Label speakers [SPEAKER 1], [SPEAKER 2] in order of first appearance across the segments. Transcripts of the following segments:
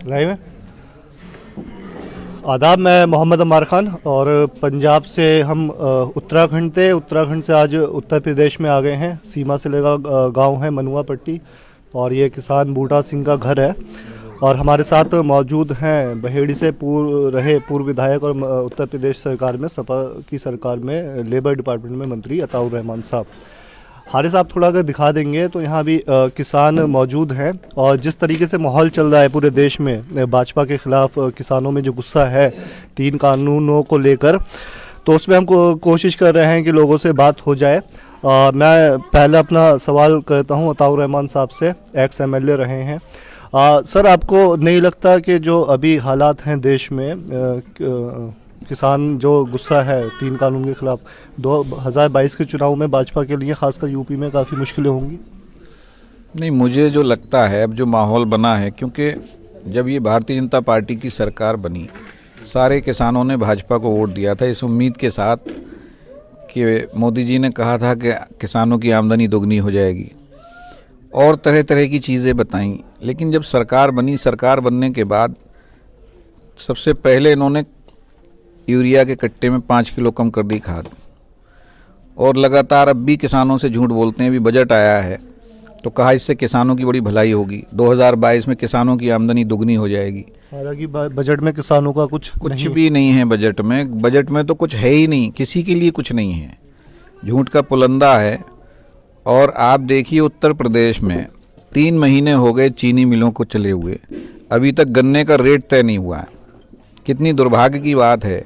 [SPEAKER 1] Live है। आदाब, मैं मोहम्मद अमार ख़ान और पंजाब से हम उत्तराखंड थे। उत्तराखंड से आज उत्तर प्रदेश में आ गए हैं। सीमा से लगा गांव है मनुआ पट्टी और ये किसान बूटा सिंह का घर है। और हमारे साथ मौजूद हैं बहेड़ी से पूर्व विधायक और उत्तर प्रदेश सरकार में सपा की सरकार में लेबर डिपार्टमेंट में मंत्री अताउर रहमान साहब। हारिस साहब थोड़ा अगर दिखा देंगे तो यहाँ भी किसान मौजूद हैं और जिस तरीके से माहौल चल रहा है पूरे देश में भाजपा के खिलाफ किसानों में जो गुस्सा है 3 कानूनों को लेकर, तो उसमें हम कोशिश कर रहे हैं कि लोगों से बात हो जाए। मैं पहले अपना सवाल करता हूँ अताउर रहमान साहब से, एक्स MLA रहे हैं। सर, आपको नहीं लगता कि जो अभी हालात हैं देश में किसान जो गुस्सा है 3 कानून के खिलाफ 2022 के चुनाव में भाजपा के लिए खासकर यूपी में काफ़ी मुश्किलें होंगी?
[SPEAKER 2] नहीं, मुझे जो लगता है अब जो माहौल बना है, क्योंकि जब ये भारतीय जनता पार्टी की सरकार बनी सारे किसानों ने भाजपा को वोट दिया था इस उम्मीद के साथ कि मोदी जी ने कहा था कि किसानों की आमदनी दोगुनी हो जाएगी और तरह तरह की चीज़ें बताईं। लेकिन जब सरकार बनी, सरकार बनने के बाद सबसे पहले इन्होंने यूरिया के कट्टे में 5 किलो कम कर दी खाद, और लगातार अब भी किसानों से झूठ बोलते हैं। अभी बजट आया है तो कहा इससे किसानों की बड़ी भलाई होगी, 2022 में किसानों की आमदनी दुगनी हो जाएगी।
[SPEAKER 1] हालांकि बजट में किसानों का कुछ
[SPEAKER 2] भी नहीं है। बजट में तो कुछ है ही नहीं, किसी के लिए कुछ नहीं है, झूठ का पुलंदा है। और आप देखिए उत्तर प्रदेश में 3 महीने हो गए चीनी मिलों को चले हुए, अभी तक गन्ने का रेट तय नहीं हुआ है। कितनी दुर्भाग्य की बात है।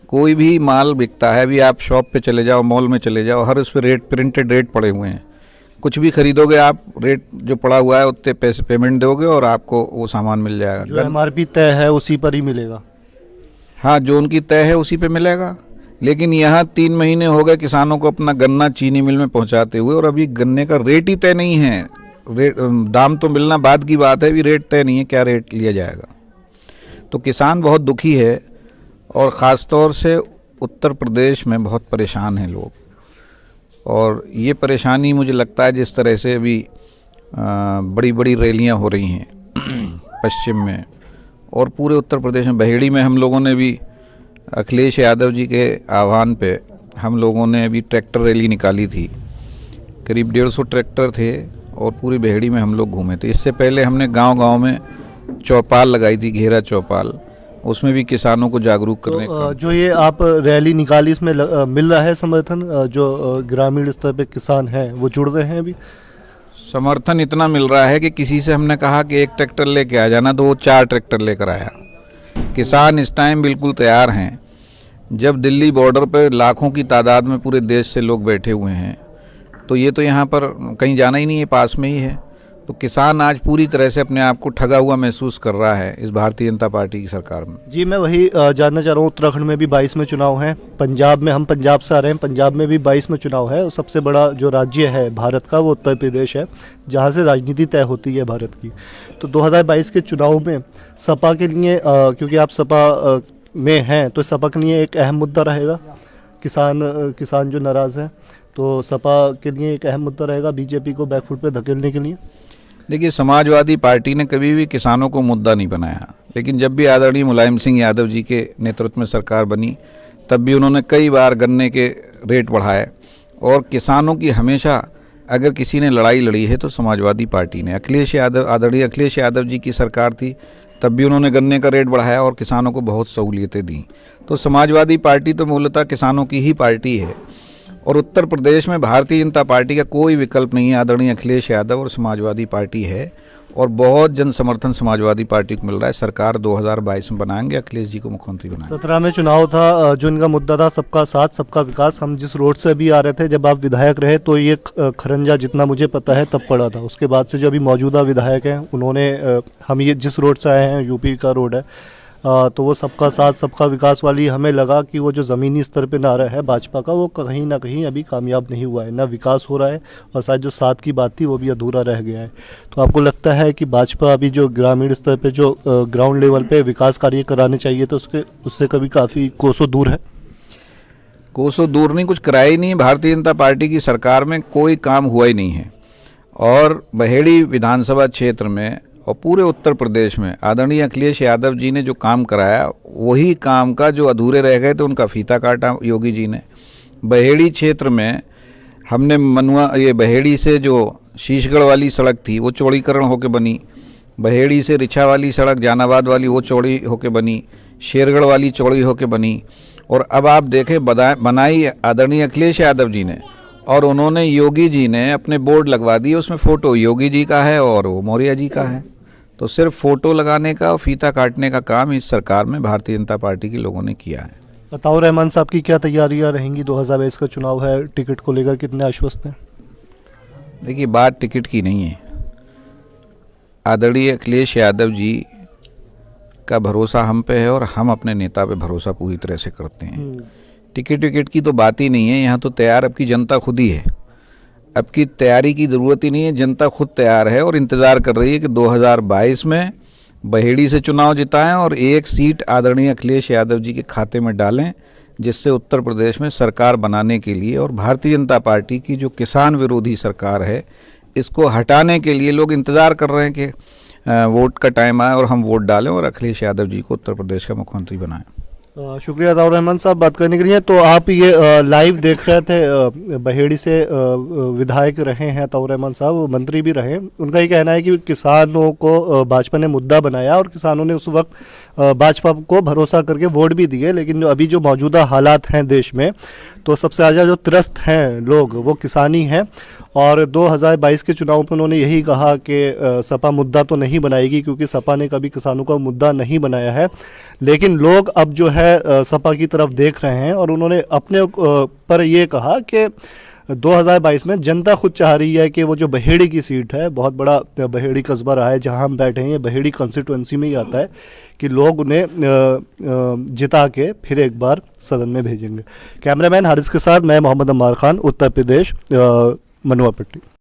[SPEAKER 2] कोई भी माल बिकता है, अभी आप शॉप पे चले जाओ, मॉल में चले जाओ, हर उस पर रेट, प्रिंटेड रेट पड़े हुए हैं। कुछ भी खरीदोगे आप, रेट जो पड़ा हुआ है उतने पैसे पेमेंट दोगे और आपको वो सामान मिल जाएगा।
[SPEAKER 1] जो MRP तय है उसी पर ही मिलेगा।
[SPEAKER 2] हाँ, जो उनकी तय है उसी पे मिलेगा। लेकिन यहाँ 3 महीने हो गए किसानों को अपना गन्ना चीनी मिल में पहुँचाते हुए और अभी गन्ने का रेट ही तय नहीं है। दाम तो मिलना बाद की बात है, अभी रेट तय नहीं है, क्या रेट लिया जाएगा। तो किसान बहुत दुखी है और ख़ास तौर से उत्तर प्रदेश में बहुत परेशान हैं लोग। और ये परेशानी मुझे लगता है जिस तरह से अभी बड़ी बड़ी रैलियां हो रही हैं पश्चिम में और पूरे उत्तर प्रदेश में। बहेड़ी में हम लोगों ने भी अखिलेश यादव जी के आह्वान पे हम लोगों ने अभी ट्रैक्टर रैली निकाली थी। करीब 150 ट्रैक्टर थे और पूरी बहेड़ी में हम लोग घूमे थे। इससे पहले हमने गांव-गांव में चौपाल लगाई थी, घेरा चौपाल, उसमें भी किसानों को जागरूक करने का।
[SPEAKER 1] जो ये आप रैली निकाली इसमें मिल रहा है समर्थन? जो ग्रामीण स्तर पे किसान हैं वो जुड़ रहे हैं अभी?
[SPEAKER 2] समर्थन इतना मिल रहा है कि किसी से हमने कहा कि 1 ट्रैक्टर लेके आ जाना तो वो 4 ट्रैक्टर लेकर आया। किसान इस टाइम बिल्कुल तैयार हैं। जब दिल्ली बॉर्डर पर लाखों की तादाद में पूरे देश से लोग बैठे हुए हैं तो ये तो यहाँ पर कहीं जाना ही नहीं है, पास में ही है। तो किसान आज पूरी तरह से अपने आप को ठगा हुआ महसूस कर रहा है इस भारतीय जनता पार्टी की सरकार में।
[SPEAKER 1] जी, मैं वही जानना चाह रहा हूँ। उत्तराखंड में भी 22 में चुनाव हैं, पंजाब में, हम पंजाब से आ रहे हैं, पंजाब में भी 22 में चुनाव है और सबसे बड़ा जो राज्य है भारत का वो उत्तर प्रदेश है जहाँ से राजनीति तय होती है भारत की। तो 2022 के चुनाव में सपा के लिए, क्योंकि आप सपा में हैं, तो सपा के लिए एक अहम मुद्दा रहेगा। किसान जो नाराज़ हैं तो सपा के लिए एक अहम मुद्दा रहेगा बीजेपी को बैकफुट पे धकेलने के लिए।
[SPEAKER 2] देखिए, समाजवादी पार्टी ने कभी भी किसानों को मुद्दा नहीं बनाया, लेकिन जब भी आदरणीय मुलायम सिंह यादव जी के नेतृत्व में सरकार बनी तब भी उन्होंने कई बार गन्ने के रेट बढ़ाए। और किसानों की हमेशा अगर किसी ने लड़ाई लड़ी है तो समाजवादी पार्टी ने। आदरणीय अखिलेश यादव जी की सरकार थी तब भी उन्होंने गन्ने का रेट बढ़ाया और किसानों को बहुत सहूलियतें दी। तो समाजवादी पार्टी तो मूलतः किसानों की ही पार्टी है और उत्तर प्रदेश में भारतीय जनता पार्टी का कोई विकल्प नहीं है। आदरणीय अखिलेश यादव और समाजवादी पार्टी है और बहुत जन समर्थन समाजवादी पार्टी को मिल रहा है। सरकार 2022 में बनाएंगे, अखिलेश जी को मुख्यमंत्री बनाएंगे।
[SPEAKER 1] 17 में चुनाव था, जो इनका मुद्दा था सबका साथ सबका विकास। हम जिस रोड से अभी आ रहे थे जब आप विधायक रहे तो ये खरंजा, जितना मुझे पता है, तब पड़ा था। उसके बाद से जो अभी मौजूदा विधायक हैं उन्होंने, हम ये जिस रोड से आए हैं यूपी का रोड है, तो वो सबका साथ सबका विकास वाली हमें लगा कि वो जो ज़मीनी स्तर पे नारा है भाजपा का वो कहीं ना कहीं अभी कामयाब नहीं हुआ है, ना विकास हो रहा है और शायद जो साथ की बात थी वो भी अधूरा रह गया है। तो आपको लगता है कि भाजपा अभी जो ग्रामीण स्तर पे जो ग्राउंड लेवल पे विकास कार्य कराने चाहिए तो उससे कभी काफ़ी कोसों दूर है?
[SPEAKER 2] कोसों दूर नहीं, कुछ कराया ही नहीं। भारतीय जनता पार्टी की सरकार में कोई काम हुआ ही नहीं है। और बहेड़ी विधानसभा क्षेत्र में और पूरे उत्तर प्रदेश में आदरणीय अखिलेश यादव जी ने जो काम कराया, वही काम का जो अधूरे रह गए थे उनका फीता काटा योगी जी ने। बहेड़ी क्षेत्र में हमने बहेड़ी से जो शीशगढ़ वाली सड़क थी वो चौड़ीकरण होकर बनी, बहेड़ी से रिछा वाली सड़क जहानाबाद वाली वो चौड़ी होकर बनी, शेरगढ़ वाली चौड़ी होकर बनी। और अब आप देखें बनाई आदरणीय अखिलेश यादव जी ने, और उन्होंने योगी जी ने अपने बोर्ड लगवा दिए, उसमें फ़ोटो योगी जी का है और वो मौर्य जी का है। तो सिर्फ फ़ोटो लगाने का और फीता काटने का काम इस सरकार में भारतीय जनता पार्टी के लोगों ने किया है।
[SPEAKER 1] अताउर रहमान साहब की क्या तैयारियां रहेंगी? 2022 का चुनाव है, टिकट को लेकर कितने आश्वस्त हैं?
[SPEAKER 2] देखिए, बात टिकट की नहीं है। आदरणीय अखिलेश यादव जी का भरोसा हम पे है और हम अपने नेता पे भरोसा पूरी तरह से करते हैं। टिकट की तो बात ही नहीं है, यहाँ तो तैयार अब की जनता खुद ही है। अब की तैयारी की ज़रूरत ही नहीं है, जनता खुद तैयार है और इंतज़ार कर रही है कि 2022 में बहेड़ी से चुनाव जिताएं और एक सीट आदरणीय अखिलेश यादव जी के खाते में डालें, जिससे उत्तर प्रदेश में सरकार बनाने के लिए और भारतीय जनता पार्टी की जो किसान विरोधी सरकार है इसको हटाने के लिए लोग इंतज़ार कर रहे हैं कि वोट का टाइम आए और हम वोट डालें और अखिलेश यादव जी को उत्तर प्रदेश का मुख्यमंत्री बनाएं।
[SPEAKER 1] शुक्रिया अताउर रहमान साहब बात करने के लिए। तो आप ये लाइव देख रहे थे, बहेड़ी से विधायक रहे हैं अताउर रहमान साहब, मंत्री भी रहे। उनका ये कहना है कि किसानों को भाजपा ने मुद्दा बनाया और किसानों ने उस वक्त भाजपा को भरोसा करके वोट भी दिए, लेकिन अभी जो मौजूदा हालात हैं देश में, तो सबसे ज़्यादा जो त्रस्त हैं लोग वो किसानी हैं। और 2022 के चुनाव में उन्होंने यही कहा कि सपा मुद्दा तो नहीं बनाएगी, क्योंकि सपा ने कभी किसानों का मुद्दा नहीं बनाया है। लेकिन लोग अब जो है सपा की तरफ देख रहे हैं और उन्होंने अपने पर ये कहा कि 2022 में जनता खुद चाह रही है कि वो जो बहेड़ी की सीट है, बहुत बड़ा बहेड़ी कस्बा रहा है जहां हम बैठे हैं, ये बहेड़ी कॉन्स्टिट्यूएंसी में ही आता है, कि लोग उन्हें जिता के फिर एक बार सदन में भेजेंगे। कैमरामैन हारिस के साथ मैं मोहम्मद अम्मार खान, उत्तर प्रदेश, मनुआ पट्टी।